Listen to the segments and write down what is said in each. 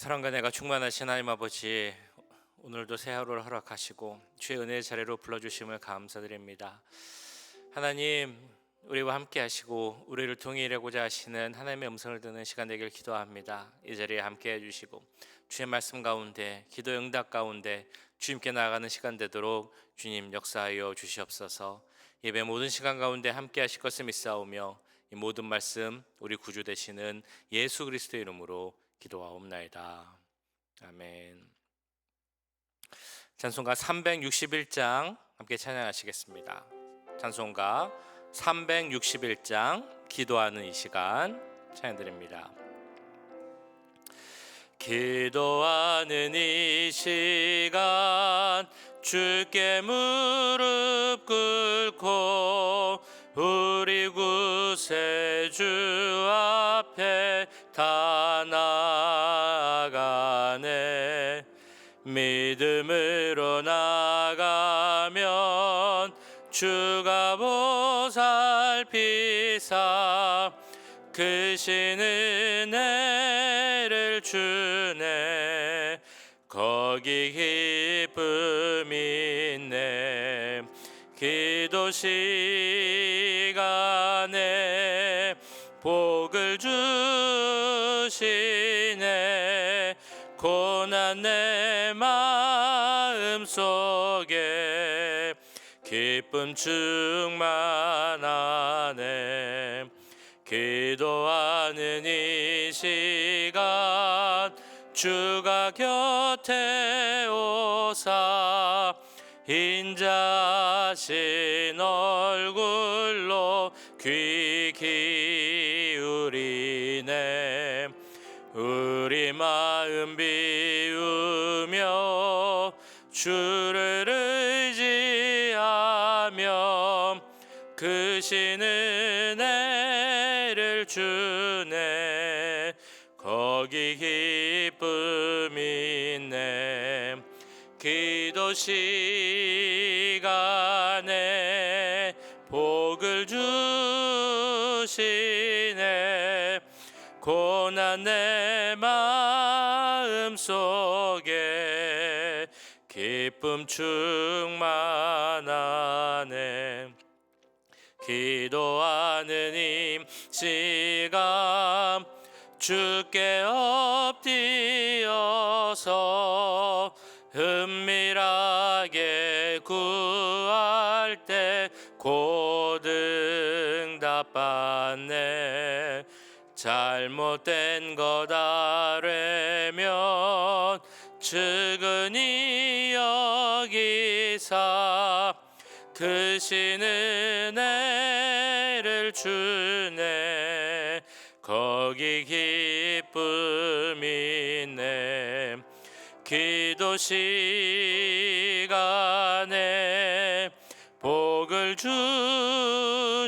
사랑과 은혜가 충만하신 하나님 아버지, 오늘도 새 하루를 허락하시고 주의 은혜의 자리로 불러주심을 감사드립니다. 하나님, 우리와 함께 하시고 우리를 통해 일하고자 하시는 하나님의 음성을 듣는 시간 되길 기도합니다. 이 자리에 함께 해주시고 주의 말씀 가운데, 기도 응답 가운데 주님께 나아가는 시간 되도록 주님 역사하여 주시옵소서. 예배 모든 시간 가운데 함께 하실 것을 믿사오며 이 모든 말씀 우리 구주 되시는 예수 그리스도의 이름으로 기도하옵나이다. 아멘. 찬송가 361장 함께 찬양하시겠습니다. 찬송가 361장 기도하는 이 시간 찬양드립니다. 기도하는 이 시간 주께 무릎 꿇고 우리 구세주 앞에 다 나아가네. 믿음으로 나가면 주가 보살피사 크신 은혜를 주네. 거기 기쁨이 있네. 기도 시간에 복을 주시네. 고난 내 마음 속에 기쁨 충만하네. 기도하는 이 시간 주가 곁에 오사 인자하신 얼굴로 귀 기울이네. 우리 마음 비우며 주를 의지하며 크신 은혜를 주네. 거기 기쁨이 있네. 기도 시간에 복을 주시네. 고난 내 마음 속에 기쁨 충만하네. 기도하는 이 시간 주께 엎드려서 은밀하게 구할 때 곧 응답받네. 잘못된 것 아뢰면 측은히 여기사 크신 은혜를 주네. 거기 기쁨이 있네. 기도 시간에 복을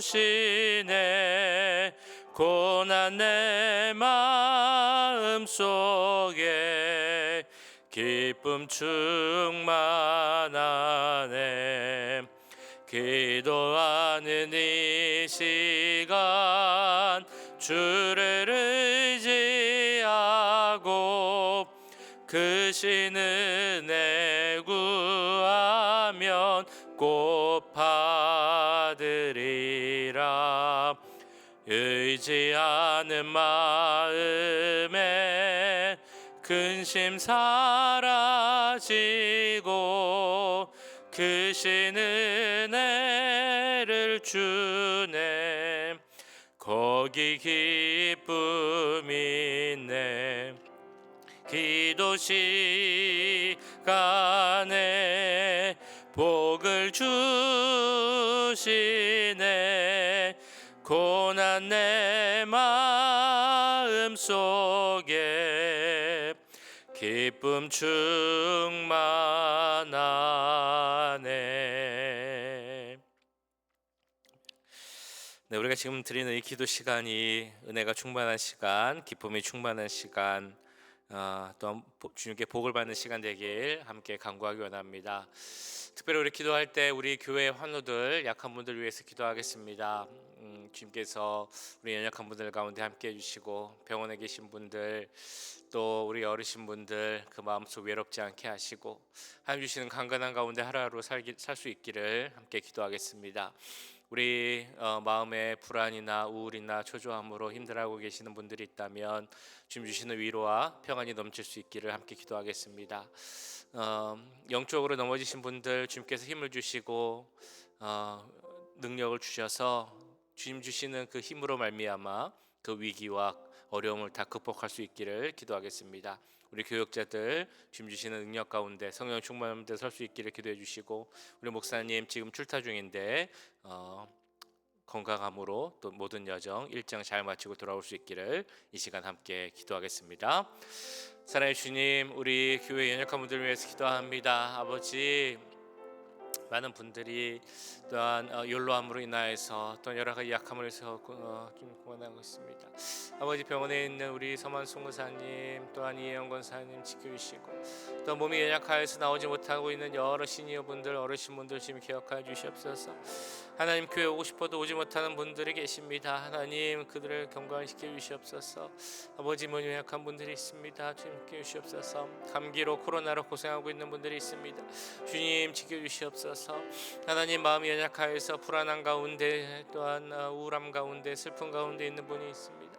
주시네. 고난 내 마음 속에 기쁨 충만하네. 기도하는 이 시간 주를 의지하고 크신 은혜 구하면 꼭 받으리라. 의지하는 마음에 근심 사라지고 크신 은혜를 주네. 거기 기쁨이 있네. 기도 시간에 복을 주시네. 고난 내 마음 속에 기쁨 충만하네. 네, 우리가 지금 드리는 이 기도 시간이 은혜가 충만한 시간, 기쁨이 충만한 시간, 또 주님께 복을 받는 시간 되길 함께 간구하기 원합니다. 특별히 우리 기도할 때 우리 교회 환우들, 약한 분들 위해서 기도하겠습니다. 주님께서 우리 연약한 분들 가운데 함께 해주시고 병원에 계신 분들 또 우리 어르신분들 그 마음속 외롭지 않게 하시고 하나님 주시는 강건한 가운데 하루하루 살 수 있기를 함께 기도하겠습니다. 우리 마음에 불안이나 우울이나 초조함으로 힘들어하고 계시는 분들이 있다면 주님 주시는 위로와 평안이 넘칠 수 있기를 함께 기도하겠습니다. 영적으로 넘어지신 분들 주님께서 힘을 주시고 능력을 주셔서 주님 주시는 그 힘으로 말미암아 그 위기와 어려움을 다 극복할 수 있기를 기도하겠습니다. 우리 교역자들 주님 주시는 능력 가운데 성령 충만한 데 설 수 있기를 기도해 주시고 우리 목사님 지금 출타 중인데 건강함으로 또 모든 여정 일정 잘 마치고 돌아올 수 있기를 이 시간 함께 기도하겠습니다. 사랑의 주님, 우리 교회 연약한 분들을 위해서 기도합니다. 아버지, 많은 분들이 또한 연로함으로 인하여서 또 여러 가지 약함을 해서 좀 고만하고 있습니다. 아버지, 병원에 있는 우리 서만송 권사님 또한 이혜영 권사님 지켜주시고 또 몸이 연약하여서 나오지 못하고 있는 여러 시니어분들 어르신분들 지금 기억하여 주시옵소서. 하나님, 교회 오고 싶어도 오지 못하는 분들이 계십니다. 하나님, 그들을 경건시켜 주시옵소서. 아버지, 몸이 연약한 분들이 있습니다. 주님 지켜주시옵소서. 감기로 코로나로 고생하고 있는 분들이 있습니다. 주님 지켜주시옵소서. 하나님, 마음이 연약하여서 불안한 가운데 또한 우울함 가운데 슬픔 가운데 있는 분이 있습니다.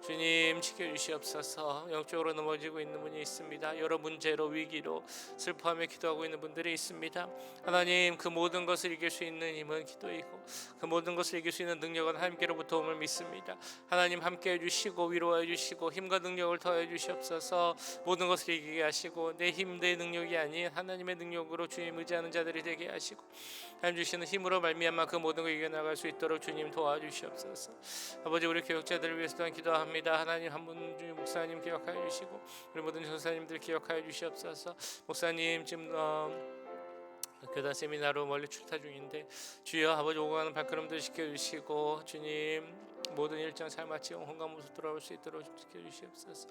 주님 지켜주시옵소서. 영적으로 넘어지고 있는 분이 있습니다. 여러 문제로 위기로 슬퍼하며 기도하고 있는 분들이 있습니다. 하나님, 그 모든 것을 이길 수 있는 힘은 기도이고 그 모든 것을 이길 수 있는 능력은 하나님께로부터 옴을 믿습니다. 하나님 함께해 주시고 위로해 주시고 힘과 능력을 더해 주시옵소서. 모든 것을 이기게 하시고 내 힘 내 능력이 아닌 하나님의 능력으로 주님 의지하는 자들이 되게 하시고 하나님 주시는 힘으로 말미암아 그 모든 걸 이겨나갈 수 있도록 주님 도와주시옵소서. 아버지, 우리 교역자들을 위해서 또한 기도합니다. 하나님, 한 분 주님 목사님 기억하여 주시고 우리 모든 전사님들 기억하여 주시옵소서. 목사님 지금 교단 세미나로 멀리 출타 중인데 주여 아버지, 오고 가는 발걸음들 지켜주시고 주님 모든 일정 잘 마치고 건강 모습 돌아올 수 있도록 지켜주시옵소서.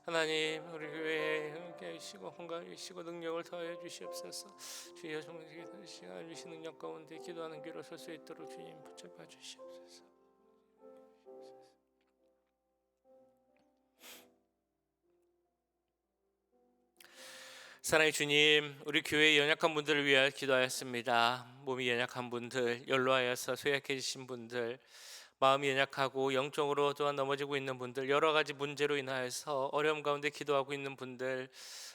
하나님, 우리 교회에 함께 하시고 건강해 주시고 능력을 더해 주시옵소서. 주여 정직히 시간 주신 능력 가운데 기도하는 귀로 설 수 있도록 주님 붙잡아 주시옵소서. 사랑의 주님, 우리 교회의 연약한 분들을 위하여 기도하였습니다. 몸이 연약한 분들, 연로하여서 쇠약해지신 분들, 마음이 연약하고 영적으로 또한 넘어지고 있는 분들, 여러 가지 문제로 인하여서 어려움 가운데 기도하고 있는 분들,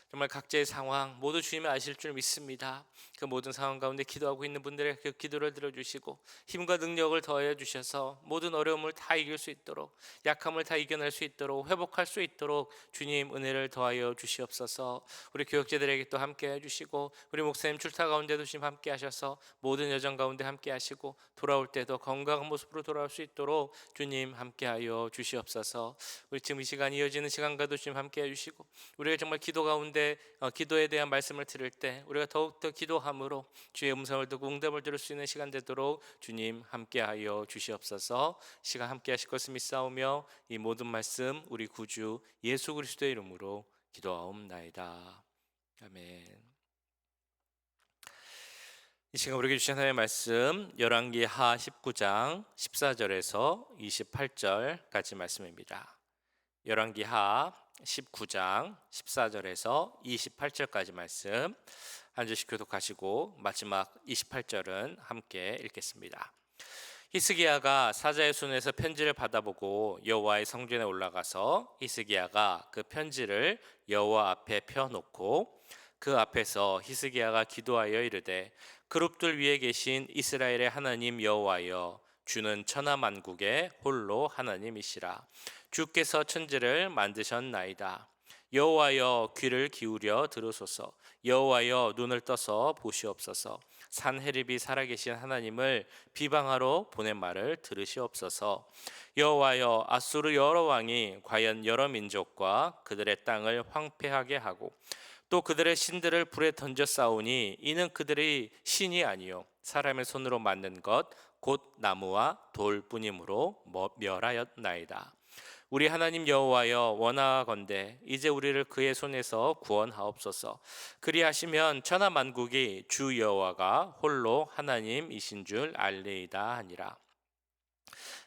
정말 각자의 상황 모두 주님이 아실 줄 믿습니다. 그 모든 상황 가운데 기도하고 있는 분들의 그 기도를 들어주시고 힘과 능력을 더해 주셔서 모든 어려움을 다 이길 수 있도록, 약함을 다 이겨낼 수 있도록, 회복할 수 있도록 주님 은혜를 더하여 주시옵소서. 우리 교역자들에게 또 함께 해주시고 우리 목사님 출타 가운데도 주님 함께 하셔서 모든 여정 가운데 함께 하시고 돌아올 때도 건강한 모습으로 돌아올 수 있도록 주님 함께하여 주시옵소서. 우리 지금 이 시간 이어지는 시간과도 주님 함께 해주시고 우리가 정말 기도 가운데 기도에 대한 말씀을 들을 때 우리가 더욱더 기도함으로 주의 음성을 듣고 응답을 들을 수 있는 시간 되도록 주님 함께하여 주시옵소서. 시간 함께 하실 것을 믿사오며 이 모든 말씀 우리 구주 예수 그리스도의 이름으로 기도하옵나이다. 아멘. 이 시간 우리에게 주신 하나님의 말씀 열왕기하 19장 14절에서 28절까지 말씀입니다. 열왕기하 19장 14절에서 28절까지 말씀 한 절씩 교독하시고 마지막 28절은 함께 읽겠습니다. 히스기야가 사자의 손에서 편지를 받아보고 여호와의 성전에 올라가서 히스기야가 그 편지를 여호와 앞에 펴놓고 그 앞에서 히스기야가 기도하여 이르되 그룹들 위에 계신 이스라엘의 하나님 여호와여, 주는 천하만국의 홀로 하나님이시라. 주께서 천지를 만드셨나이다. 여호와여, 귀를 기울여 들으소서. 여호와여, 눈을 떠서 보시옵소서. 산헤립이 살아계신 하나님을 비방하러 보낸 말을 들으시옵소서. 여호와여, 아수르 여러 왕이 과연 여러 민족과 그들의 땅을 황폐하게 하고 또 그들의 신들을 불에 던져 싸우니 이는 그들의 신이 아니요 사람의 손으로 만든 것 곧 나무와 돌뿐이므로 멸하였나이다. 우리 하나님 여호와여, 원하건대 이제 우리를 그의 손에서 구원하옵소서. 그리하시면 천하 만국이 주 여호와가 홀로 하나님이신 줄 알리이다 하니라.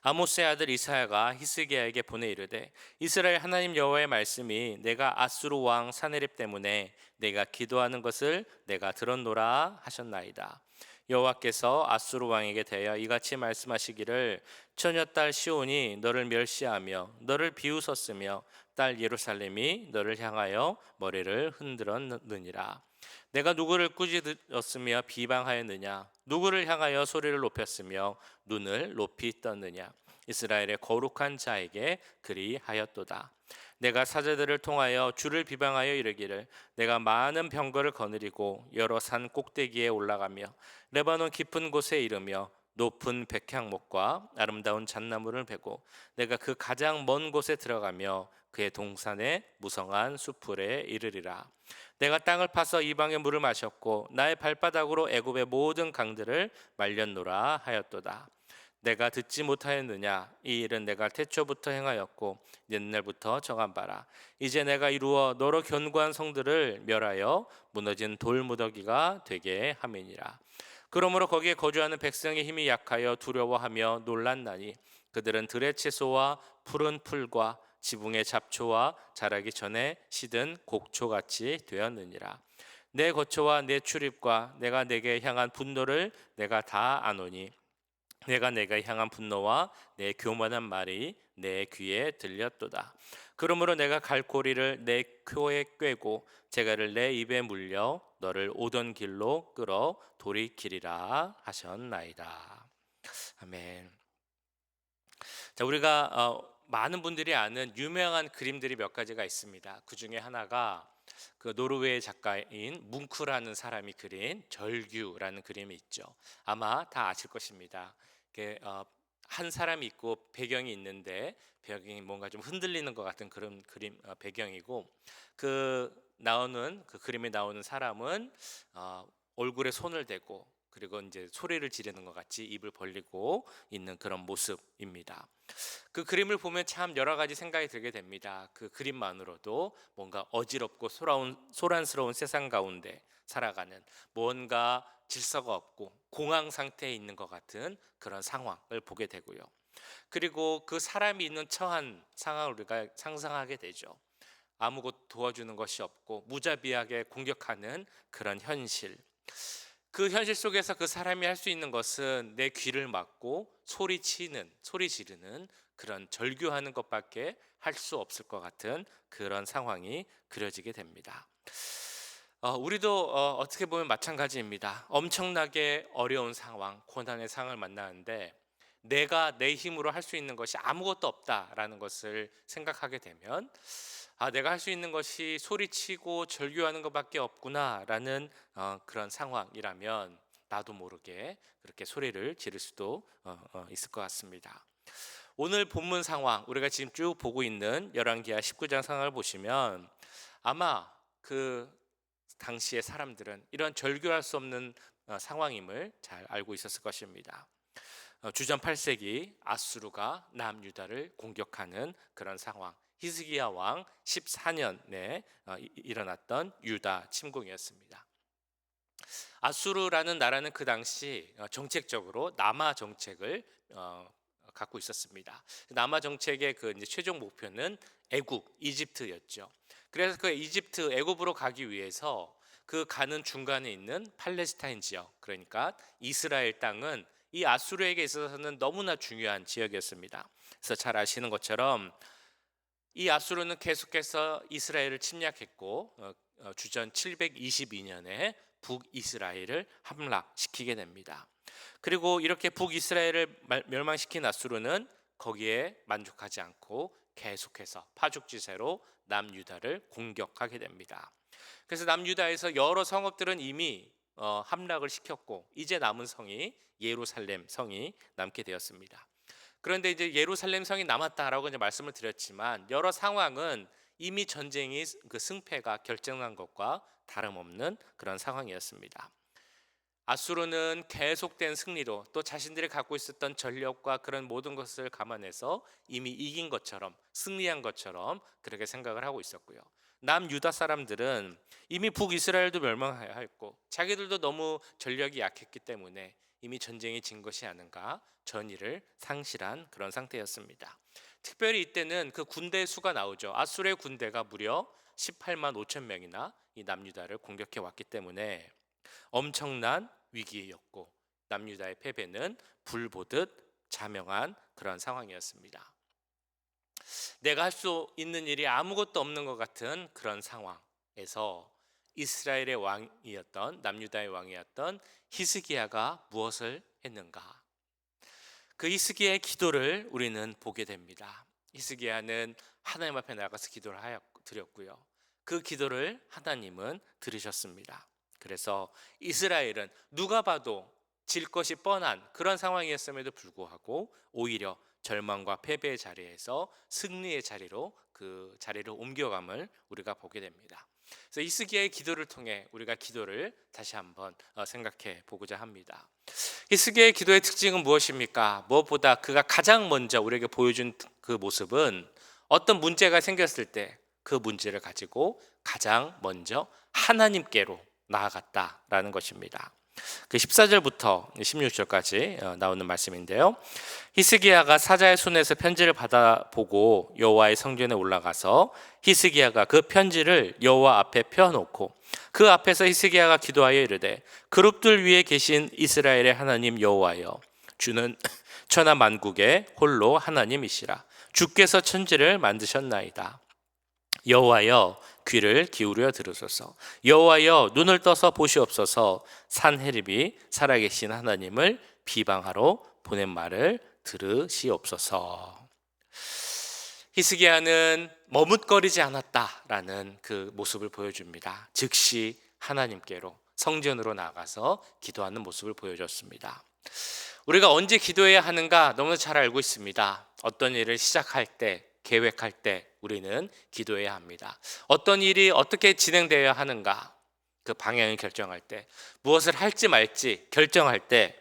아모스의 아들 이사야가 히스기야에게 보내 이르되 이스라엘 하나님 여호와의 말씀이 내가 아수르 왕 사네립 때문에 내가 기도하는 것을 내가 들었노라 하셨나이다. 여호와께서 아수르 왕에게 대하여 이같이 말씀하시기를 처녀딸 시온이 너를 멸시하며 너를 비웃었으며 딸 예루살렘이 너를 향하여 머리를 흔들었느니라. 내가 누구를 꾸짖었으며 비방하였느냐? 누구를 향하여 소리를 높였으며 눈을 높이 떴느냐? 이스라엘의 거룩한 자에게 그리하였도다. 내가 사제들을 통하여 주를 비방하여 이르기를 내가 많은 병거를 거느리고 여러 산 꼭대기에 올라가며 레바논 깊은 곳에 이르며 높은 백향목과 아름다운 잣나무를 베고 내가 그 가장 먼 곳에 들어가며 그의 동산에 무성한 수풀에 이르리라. 내가 땅을 파서 이방의 물을 마셨고 나의 발바닥으로 애굽의 모든 강들을 말렸노라 하였도다. 내가 듣지 못하였느냐? 이 일은 내가 태초부터 행하였고 옛날부터 정한 바라. 이제 내가 이루어 너로 견고한 성들을 멸하여 무너진 돌무더기가 되게 함이니라. 그러므로 거기에 거주하는 백성의 힘이 약하여 두려워하며 놀랐나니 그들은 들의 채소와 푸른 풀과 지붕의 잡초와 자라기 전에 시든 곡초같이 되었느니라. 내 거처와 내 출입과 내가 내게 향한 분노를 내가 다 아노니 내가 내가 향한 분노와 내 교만한 말이 내 귀에 들렸도다. 그러므로 내가 갈고리를 내 코에 꿰고 재갈을 내 입에 물려 너를 오던 길로 끌어 돌이키리라 하셨나이다. 아멘. 자, 우리가 많은 분들이 아는 유명한 그림들이 몇 가지가 있습니다. 그 중에 하나가 그 노르웨이 작가인 뭉크라는 사람이 그린 절규라는 그림이 있죠. 아마 다 아실 것입니다. 한 사람이 있고 배경이 있는데 배경이 뭔가 좀 흔들리는 것 같은 그런 그림 배경이고 그 그림에 나오는 사람은 얼굴에 손을 대고 그리고 이제 소리를 지르는 것 같이 입을 벌리고 있는 그런 모습입니다. 그 그림을 보면 참 여러 가지 생각이 들게 됩니다. 그 그림만으로도 뭔가 어지럽고 소란스러운 세상 가운데 살아가는 뭔가 질서가 없고 공황 상태에 있는 것 같은 그런 상황을 보게 되고요. 그리고 그 사람이 있는 처한 상황을 우리가 상상하게 되죠. 아무것도 도와주는 것이 없고 무자비하게 공격하는 그런 현실. 그 현실 속에서 그 사람이 할 수 있는 것은 내 귀를 막고 소리 지르는 그런 절규하는 것밖에 할 수 없을 것 같은 그런 상황이 그려지게 됩니다. 우리도 어떻게 보면 마찬가지입니다. 엄청나게 어려운 상황, 고난의 상황을 만나는데 내가 내 힘으로 할 수 있는 것이 아무것도 없다라는 것을 생각하게 되면 내가 할 수 있는 것이 소리치고 절규하는 것밖에 없구나라는 그런 상황이라면 나도 모르게 그렇게 소리를 지를 수도 있을 것 같습니다. 오늘 본문 상황, 우리가 지금 쭉 보고 있는 열왕기하 19장 상황을 보시면 아마 그 당시의 사람들은 이런 절규할 수 없는 상황임을 잘 알고 있었을 것입니다. 주전 8세기 아수르가 남유다를 공격하는 그런 상황, 히스기야 왕 14년에 일어났던 유다 침공이었습니다. 아수르라는 나라는 그 당시 정책적으로 남하 정책을 갖고 있었습니다. 남하 정책의 그 이제 최종 목표는 애굽, 이집트였죠. 그래서 그 이집트, 애굽으로 가기 위해서 그 가는 중간에 있는 팔레스타인 지역, 그러니까 이스라엘 땅은 이 아수르에게 있어서는 너무나 중요한 지역이었습니다. 그래서 잘 아시는 것처럼 이 아수르는 계속해서 이스라엘을 침략했고 주전 722년에 북이스라엘을 함락시키게 됩니다. 그리고 이렇게 북이스라엘을 멸망시킨 아수르는 거기에 만족하지 않고 계속해서 파죽지세로 남유다를 공격하게 됩니다. 그래서 남유다에서 여러 성읍들은 이미 함락을 시켰고 이제 남은 성이 예루살렘 성이 남게 되었습니다. 그런데 이제 예루살렘 성이 남았다라고 이제 말씀을 드렸지만 여러 상황은 이미 전쟁이 그 승패가 결정난 것과 다름없는 그런 상황이었습니다. 아수르는 계속된 승리로 또 자신들이 갖고 있었던 전력과 그런 모든 것을 감안해서 이미 이긴 것처럼 승리한 것처럼 그렇게 생각을 하고 있었고요. 남유다 사람들은 이미 북이스라엘도 멸망하였고 자기들도 너무 전력이 약했기 때문에 이미 전쟁이 진 것이 아닌가, 전의를 상실한 그런 상태였습니다. 특별히 이때는 그 군대 수가 나오죠. 아수르의 군대가 무려 18만 5천 명이나 이 남유다를 공격해 왔기 때문에 엄청난 위기였고, 남유다의 패배는 불보듯 자명한 그런 상황이었습니다. 내가 할 수 있는 일이 아무것도 없는 것 같은 그런 상황에서 이스라엘의 왕이었던, 남유다의 왕이었던 히스기야가 무엇을 했는가? 그 히스기야의 기도를 우리는 보게 됩니다. 히스기야는 하나님 앞에 나가서 기도를 드렸고요. 그 기도를 하나님은 들으셨습니다. 그래서 이스라엘은 누가 봐도 질 것이 뻔한 그런 상황이었음에도 불구하고 오히려 절망과 패배의 자리에서 승리의 자리로 그 자리를 옮겨감을 우리가 보게 됩니다. 그래서 히스기야의 기도를 통해 우리가 기도를 다시 한번 생각해 보고자 합니다. 히스기야의 기도의 특징은 무엇입니까? 무엇보다 그가 가장 먼저 우리에게 보여준 그 모습은 어떤 문제가 생겼을 때 그 문제를 가지고 가장 먼저 하나님께로 나아갔다라는 것입니다. 그 14절부터 16절까지 나오는 말씀인데요. 히스기야가 사자의 손에서 편지를 받아보고 여호와의 성전에 올라가서 히스기야가 그 편지를 여호와 앞에 펴놓고 그 앞에서 히스기야가 기도하여 이르되 그룹들 위에 계신 이스라엘의 하나님 여호와여, 주는 천하 만국의 홀로 하나님이시라. 주께서 천지를 만드셨나이다. 여호와여, 귀를 기울여 들으소서. 여호와여, 눈을 떠서 보시옵소서. 산헤립이 살아계신 하나님을 비방하러 보낸 말을 들으시옵소서. 히스기야는 머뭇거리지 않았다라는 그 모습을 보여줍니다. 즉시 하나님께로 성전으로 나가서 기도하는 모습을 보여줬습니다. 우리가 언제 기도해야 하는가 너무 잘 알고 있습니다. 어떤 일을 시작할 때, 계획할 때 우리는 기도해야 합니다. 어떤 일이 어떻게 진행되어야 하는가, 그 방향을 결정할 때, 무엇을 할지 말지 결정할 때,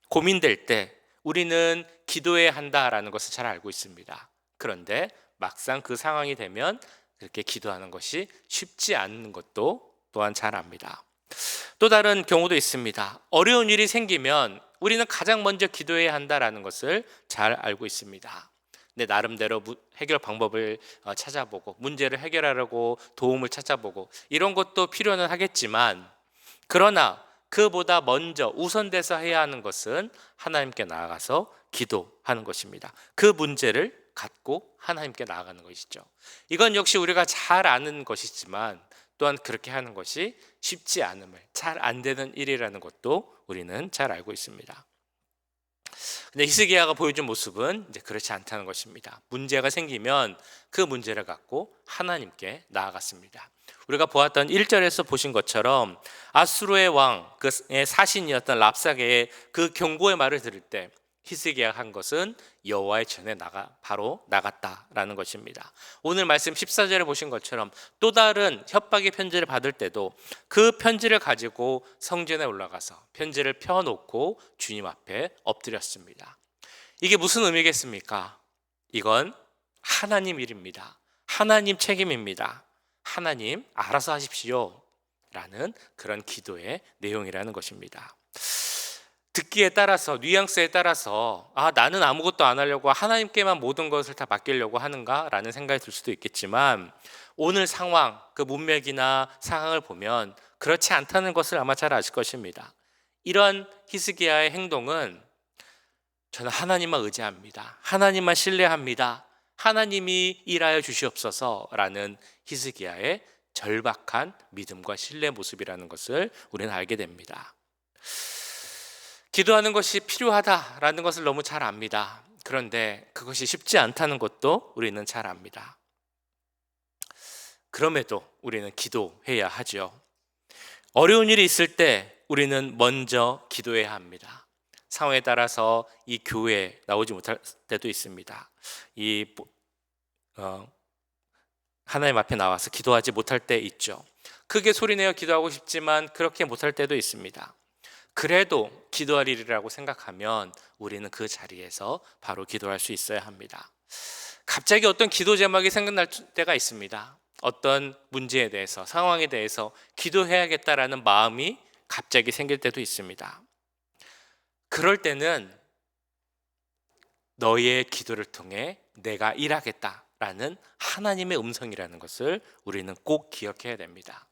고민될 때 우리는 기도해야 한다라는 것을 잘 알고 있습니다. 그런데 막상 그 상황이 되면 그렇게 기도하는 것이 쉽지 않은 것도 또한 잘 압니다. 또 다른 경우도 있습니다. 어려운 일이 생기면 우리는 가장 먼저 기도해야 한다라는 것을 잘 알고 있습니다. 내 나름대로 해결 방법을 찾아보고 문제를 해결하려고 도움을 찾아보고 이런 것도 필요는 하겠지만, 그러나 그보다 먼저 우선돼서 해야 하는 것은 하나님께 나아가서 기도하는 것입니다. 그 문제를 갖고 하나님께 나아가는 것이죠. 이건 역시 우리가 잘 아는 것이지만 또한 그렇게 하는 것이 쉽지 않음을, 잘 안 되는 일이라는 것도 우리는 잘 알고 있습니다. 근데 히스기야가 보여준 모습은 이제 그렇지 않다는 것입니다. 문제가 생기면 그 문제를 갖고 하나님께 나아갔습니다. 우리가 보았던 1절에서 보신 것처럼 아수르의 왕, 그의 사신이었던 랍사게의 그 경고의 말을 들을 때 히스기야가 한 것은 여호와의 전에 바로 나갔다라는 것입니다. 오늘 말씀 14절에 보신 것처럼 또 다른 협박의 편지를 받을 때도 그 편지를 가지고 성전에 올라가서 편지를 펴놓고 주님 앞에 엎드렸습니다. 이게 무슨 의미겠습니까? 이건 하나님 일입니다. 하나님 책임입니다. 하나님 알아서 하십시오 라는 그런 기도의 내용이라는 것입니다. 듣기에 따라서, 뉘앙스에 따라서 나는 아무것도 안 하려고 하나님께만 모든 것을 다 맡기려고 하는가 라는 생각이 들 수도 있겠지만, 오늘 상황, 그 문맥이나 상황을 보면 그렇지 않다는 것을 아마 잘 아실 것입니다. 이런 히스기야의 행동은 저는 하나님만 의지합니다, 하나님만 신뢰합니다, 하나님이 일하여 주시옵소서 라는 히스기야의 절박한 믿음과 신뢰 모습이라는 것을 우리는 알게 됩니다. 기도하는 것이 필요하다라는 것을 너무 잘 압니다. 그런데 그것이 쉽지 않다는 것도 우리는 잘 압니다. 그럼에도 우리는 기도해야 하죠. 어려운 일이 있을 때 우리는 먼저 기도해야 합니다. 상황에 따라서 이 교회에 나오지 못할 때도 있습니다. 하나님 앞에 나와서 기도하지 못할 때 있죠. 크게 소리내어 기도하고 싶지만 그렇게 못할 때도 있습니다. 그래도 기도할 일이라고 생각하면 우리는 그 자리에서 바로 기도할 수 있어야 합니다. 갑자기 어떤 기도 제목이 생각날 때가 있습니다. 어떤 문제에 대해서, 상황에 대해서 기도해야겠다라는 마음이 갑자기 생길 때도 있습니다. 그럴 때는 너의 기도를 통해 내가 일하겠다라는 하나님의 음성이라는 것을 우리는 꼭 기억해야 됩니다.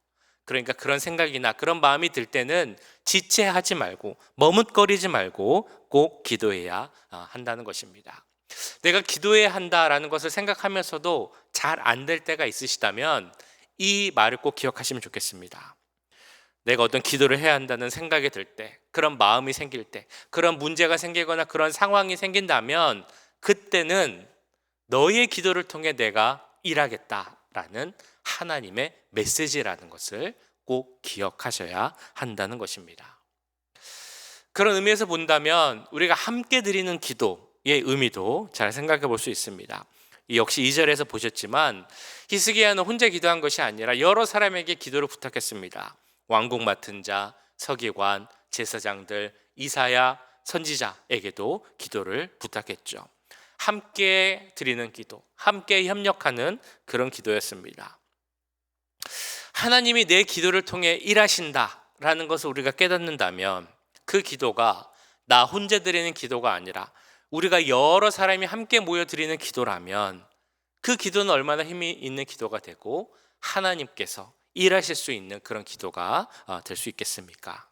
그러니까 그런 생각이나 그런 마음이 들 때는 지체하지 말고 머뭇거리지 말고 꼭 기도해야 한다는 것입니다. 내가 기도해야 한다라는 것을 생각하면서도 잘 안 될 때가 있으시다면 이 말을 꼭 기억하시면 좋겠습니다. 내가 어떤 기도를 해야 한다는 생각이 들 때, 그런 마음이 생길 때, 그런 문제가 생기거나 그런 상황이 생긴다면 그때는 너의 기도를 통해 내가 일하겠다라는 하나님의 메시지라는 것을 꼭 기억하셔야 한다는 것입니다. 그런 의미에서 본다면 우리가 함께 드리는 기도의 의미도 잘 생각해 볼 수 있습니다. 역시 2절에서 보셨지만 히스기야는 혼자 기도한 것이 아니라 여러 사람에게 기도를 부탁했습니다. 왕국 맡은 자, 서기관, 제사장들, 이사야, 선지자에게도 기도를 부탁했죠. 함께 드리는 기도, 함께 협력하는 그런 기도였습니다. 하나님이 내 기도를 통해 일하신다라는 것을 우리가 깨닫는다면 그 기도가 나 혼자 드리는 기도가 아니라 우리가 여러 사람이 함께 모여 드리는 기도라면 그 기도는 얼마나 힘이 있는 기도가 되고 하나님께서 일하실 수 있는 그런 기도가 될 수 있겠습니까?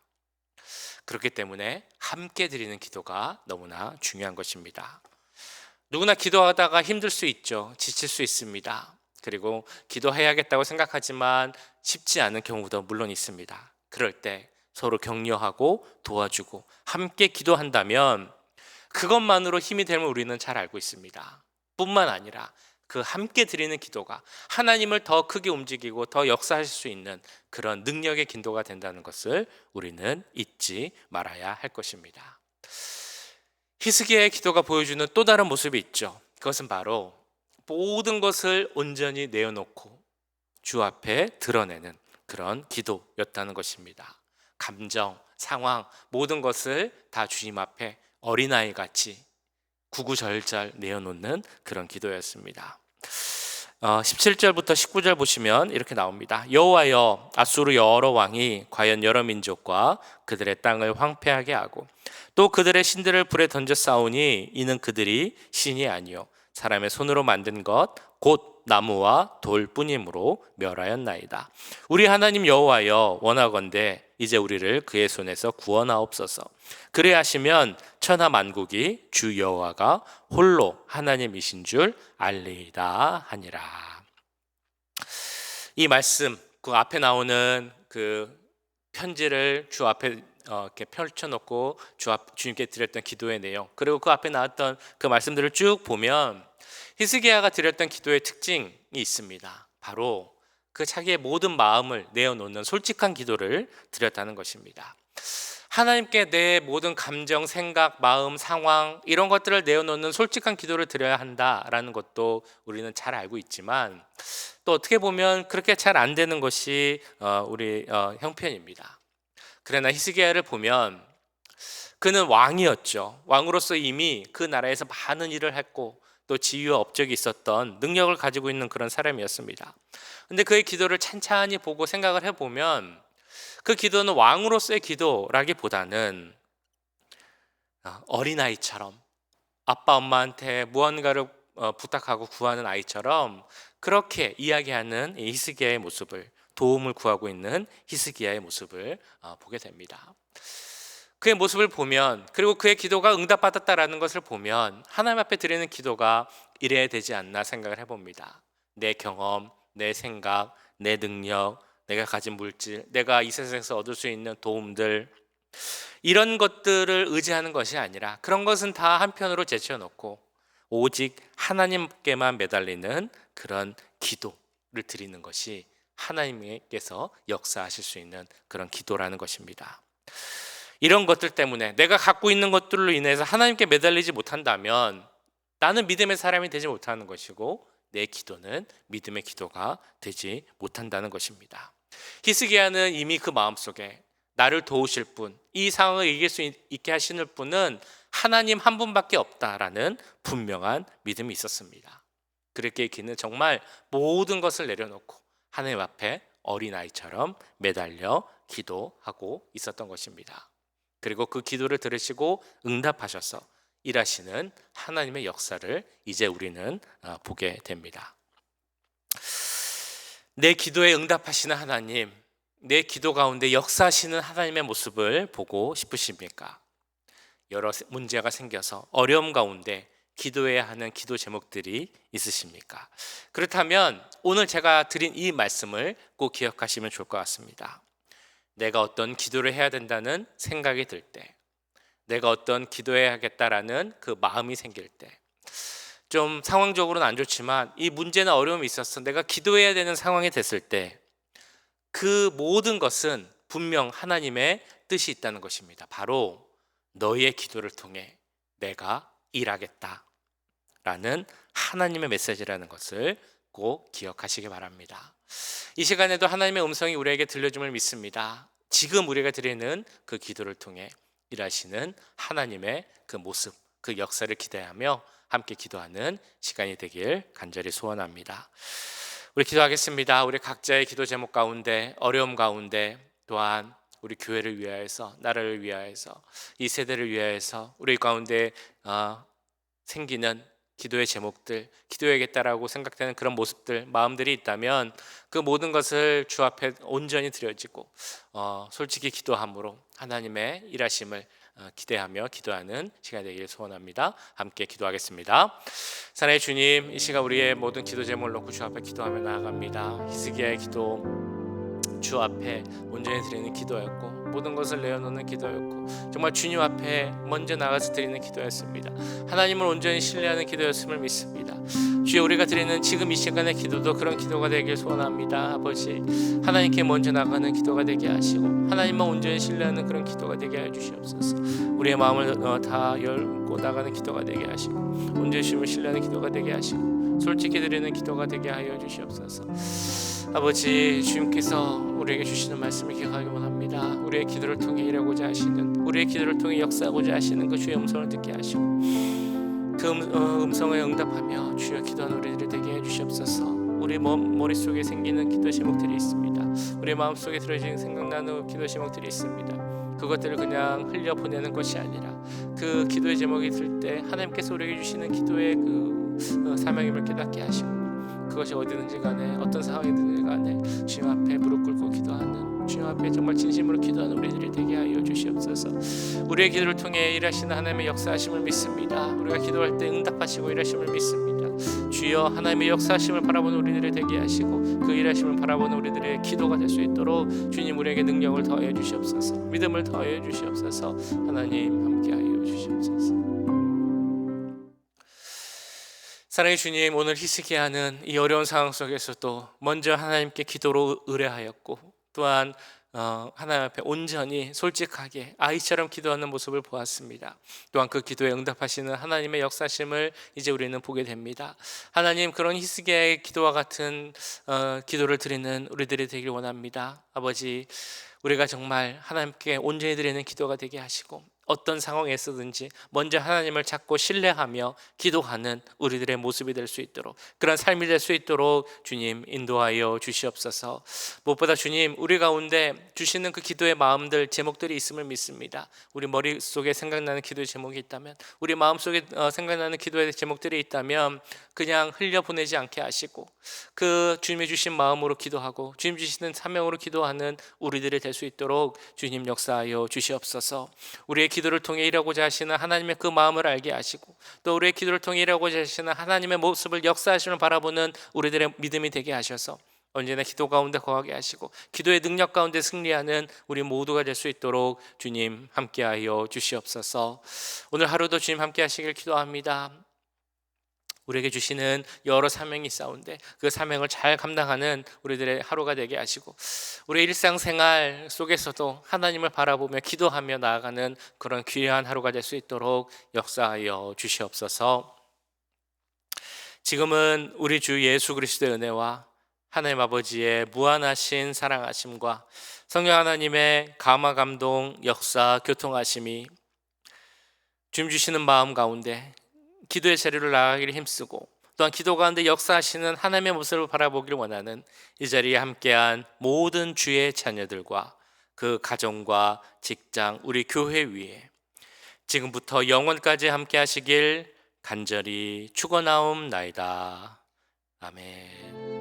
그렇기 때문에 함께 드리는 기도가 너무나 중요한 것입니다. 누구나 기도하다가 힘들 수 있죠. 지칠 수 있습니다. 그리고 기도해야겠다고 생각하지만 쉽지 않은 경우도 물론 있습니다. 그럴 때 서로 격려하고 도와주고 함께 기도한다면 그것만으로 힘이 됨을 우리는 잘 알고 있습니다. 뿐만 아니라 그 함께 드리는 기도가 하나님을 더 크게 움직이고 더 역사하실 수 있는 그런 능력의 기도가 된다는 것을 우리는 잊지 말아야 할 것입니다. 히스기야의 기도가 보여주는 또 다른 모습이 있죠. 그것은 바로 모든 것을 온전히 내어놓고 주 앞에 드러내는 그런 기도였다는 것입니다. 감정, 상황, 모든 것을 다 주님 앞에 어린아이 같이 구구절절 내어놓는 그런 기도였습니다. 17절부터 19절 보시면 이렇게 나옵니다. 여호와여, 아수르 여러 왕이 과연 여러 민족과 그들의 땅을 황폐하게 하고 또 그들의 신들을 불에 던져 싸우니 이는 그들이 신이 아니요 사람의 손으로 만든 것 곧 나무와 돌뿐이므로 멸하였나이다. 우리 하나님 여호와여, 원하건대 이제 우리를 그의 손에서 구원하옵소서. 그래 하시면 천하 만국이 주 여호와가 홀로 하나님이신 줄 알리이다 하니라. 이 말씀, 그 앞에 나오는 그 편지를 주 앞에 이렇게 펼쳐놓고 주님께 드렸던 기도의 내용, 그리고 그 앞에 나왔던 그 말씀들을 쭉 보면 히스기야가 드렸던 기도의 특징이 있습니다. 바로 그 자기의 모든 마음을 내어놓는 솔직한 기도를 드렸다는 것입니다. 하나님께 내 모든 감정, 생각, 마음, 상황 이런 것들을 내어놓는 솔직한 기도를 드려야 한다라는 것도 우리는 잘 알고 있지만 또 어떻게 보면 그렇게 잘 안 되는 것이 우리 형편입니다. 그러나 히스기야를 보면 그는 왕이었죠. 왕으로서 이미 그 나라에서 많은 일을 했고 또 지위와 업적이 있었던 능력을 가지고 있는 그런 사람이었습니다. 근데 그의 기도를 찬찬히 보고 생각을 해보면 그 기도는 왕으로서의 기도라기보다는 어린아이처럼 아빠 엄마한테 무언가를 부탁하고 구하는 아이처럼 그렇게 이야기하는 히스기야의 모습을, 도움을 구하고 있는 히스기야의 모습을 보게 됩니다. 그의 모습을 보면, 그리고 그의 기도가 응답받았다라는 것을 보면 하나님 앞에 드리는 기도가 이래야 되지 않나 생각을 해봅니다. 내 경험, 내 생각, 내 능력, 내가 가진 물질, 내가 이 세상에서 얻을 수 있는 도움들, 이런 것들을 의지하는 것이 아니라 그런 것은 다 한편으로 제쳐놓고 오직 하나님께만 매달리는 그런 기도를 드리는 것이 하나님께서 역사하실 수 있는 그런 기도라는 것입니다. 이런 것들 때문에 내가 갖고 있는 것들로 인해서 하나님께 매달리지 못한다면 나는 믿음의 사람이 되지 못하는 것이고 내 기도는 믿음의 기도가 되지 못한다는 것입니다. 히스기야는 이미 그 마음속에 나를 도우실 분, 이 상황을 이길 수 있게 하시는 분은 하나님 한 분밖에 없다라는 분명한 믿음이 있었습니다. 그렇게 그는 정말 모든 것을 내려놓고 하나님 앞에 어린아이처럼 매달려 기도하고 있었던 것입니다. 그리고 그 기도를 들으시고 응답하셔서 일하시는 하나님의 역사를 이제 우리는 보게 됩니다. 내 기도에 응답하시는 하나님, 내 기도 가운데 역사하시는 하나님의 모습을 보고 싶으십니까? 여러 문제가 생겨서 어려움 가운데 기도해야 하는 기도 제목들이 있으십니까? 그렇다면 오늘 제가 드린 이 말씀을 꼭 기억하시면 좋을 것 같습니다. 내가 어떤 기도를 해야 된다는 생각이 들 때, 내가 어떤 기도해야겠다라는 그 마음이 생길 때, 좀 상황적으로는 안 좋지만 이 문제나 어려움이 있어서 내가 기도해야 되는 상황이 됐을 때, 그 모든 것은 분명 하나님의 뜻이 있다는 것입니다. 바로 너의 기도를 통해 내가 일하겠다 라는 하나님의 메시지라는 것을 꼭 기억하시기 바랍니다. 이 시간에도 하나님의 음성이 우리에게 들려줌을 믿습니다. 지금 우리가 드리는 그 기도를 통해 일하시는 하나님의 그 모습, 그 역사를 기대하며 함께 기도하는 시간이 되길 간절히 소원합니다. 우리 기도하겠습니다. 우리 각자의 기도 제목 가운데, 어려움 가운데, 또한 우리 교회를 위하여서, 나라를 위하여서, 이 세대를 위하여서 우리 가운데 생기는 기도의 제목들, 기도해야겠다라고 생각되는 그런 모습들, 마음들이 있다면 그 모든 것을 주 앞에 온전히 드려지고 솔직히 기도함으로 하나님의 일하심을 기대하며 기도하는 시간이 되기를 소원합니다. 함께 기도하겠습니다. 사랑의 주님, 이 시간 우리의 모든 기도 제목을 놓고 주 앞에 기도하며 나아갑니다. 히스기야의 기도, 주 앞에 온전히 드리는 기도였고, 모든 것을 내어놓는 기도였고, 정말 주님 앞에 먼저 나가서 드리는 기도였습니다. 하나님을 온전히 신뢰하는 기도였음을 믿습니다. 주여, 우리가 드리는 지금 이 시간의 기도도 그런 기도가 되길 소원합니다. 아버지, 하나님께 먼저 나가는 기도가 되게 하시고 하나님만 온전히 신뢰하는 그런 기도가 되게 해 주시옵소서. 우리의 마음을 다 열고 나가는 기도가 되게 하시고, 온전히 주님을 신뢰하는 기도가 되게 하시고, 솔직히 드리는 기도가 되게 하여 주시옵소서. 아버지, 주님께서 우리에게 주시는 말씀을 기억하기 원합니다. 우리의 기도를 통해 일하고자 하시는, 우리의 기도를 통해 역사하고자 하시는 그 주의 음성을 듣게 하시고, 그 음성에 응답하며 주여 기도하는 우리들이 되게 해주시옵소서. 우리 머릿속에 생기는 기도 제목들이 있습니다. 우리 마음속에 들어지는 생각나는 기도 제목들이 있습니다. 그것들을 그냥 흘려보내는 것이 아니라 그 기도의 제목이 들 때 하나님께서 우리에게 주시는 기도의 그 사명임을 깨닫게 하시고, 그것이 어디든지 간에 어떤 상황이든지 간에 주님 앞에 무릎 꿇고 기도하는, 주님 앞에 정말 진심으로 기도하는 우리들이 되게 하여 주시옵소서. 우리의 기도를 통해 일하시는 하나님의 역사하심을 믿습니다. 우리가 기도할 때 응답하시고 일하심을 믿습니다. 주여, 하나님의 역사하심을 바라보는 우리들이 되게 하시고 그 일하심을 바라보는 우리들의 기도가 될 수 있도록 주님 우리에게 능력을 더하여 주시옵소서. 믿음을 더하여 주시옵소서. 하나님 함께하여 주시옵소서. 사랑의 주님, 오늘 히스기야는 이 어려운 상황 속에서도 먼저 하나님께 기도로 의뢰하였고, 또한 하나님 앞에 온전히 솔직하게 아이처럼 기도하는 모습을 보았습니다. 또한 그 기도에 응답하시는 하나님의 역사심을 이제 우리는 보게 됩니다. 하나님, 그런 히스기야의 기도와 같은 기도를 드리는 우리들이 되길 원합니다. 아버지, 우리가 정말 하나님께 온전히 드리는 기도가 되게 하시고, 어떤 상황에서든지 먼저 하나님을 찾고 신뢰하며 기도하는 우리들의 모습이 될 수 있도록, 그런 삶이 될 수 있도록 주님 인도하여 주시옵소서. 무엇보다 주님, 우리 가운데 주시는 그 기도의 마음들, 제목들이 있음을 믿습니다. 우리 머릿속에 생각나는 기도의 제목이 있다면, 우리 마음속에 생각나는 기도의 제목들이 있다면 그냥 흘려보내지 않게 하시고, 그 주님이 주신 마음으로 기도하고 주님 주시는 사명으로 기도하는 우리들이 될 수 있도록 주님 역사하여 주시옵소서. 우리의 기도를 통해 일하고자 하시는 하나님의 그 마음을 알게 하시고, 또 우리의 기도를 통해 일하고자 하시는 하나님의 모습을 역사하심을 바라보는 우리들의 믿음이 되게 하셔서 언제나 기도 가운데 거하게 하시고 기도의 능력 가운데 승리하는 우리 모두가 될 수 있도록 주님 함께하여 주시옵소서. 오늘 하루도 주님 함께 하시길 기도합니다. 우리에게 주시는 여러 사명이 있사온데 그 사명을 잘 감당하는 우리들의 하루가 되게 하시고, 우리 일상생활 속에서도 하나님을 바라보며 기도하며 나아가는 그런 귀한 하루가 될 수 있도록 역사하여 주시옵소서. 지금은 우리 주 예수 그리스도의 은혜와 하나님 아버지의 무한하신 사랑하심과 성령 하나님의 감화 감동 역사 교통하심이 주님 주시는 마음 가운데 기도의 자리로 나가기를 힘쓰고, 또한 기도 가운데 역사하시는 하나님의 모습을 바라보기를 원하는 이 자리에 함께한 모든 주의 자녀들과 그 가정과 직장, 우리 교회 위에 지금부터 영원까지 함께 하시길 간절히 축원하옵나이다. 아멘.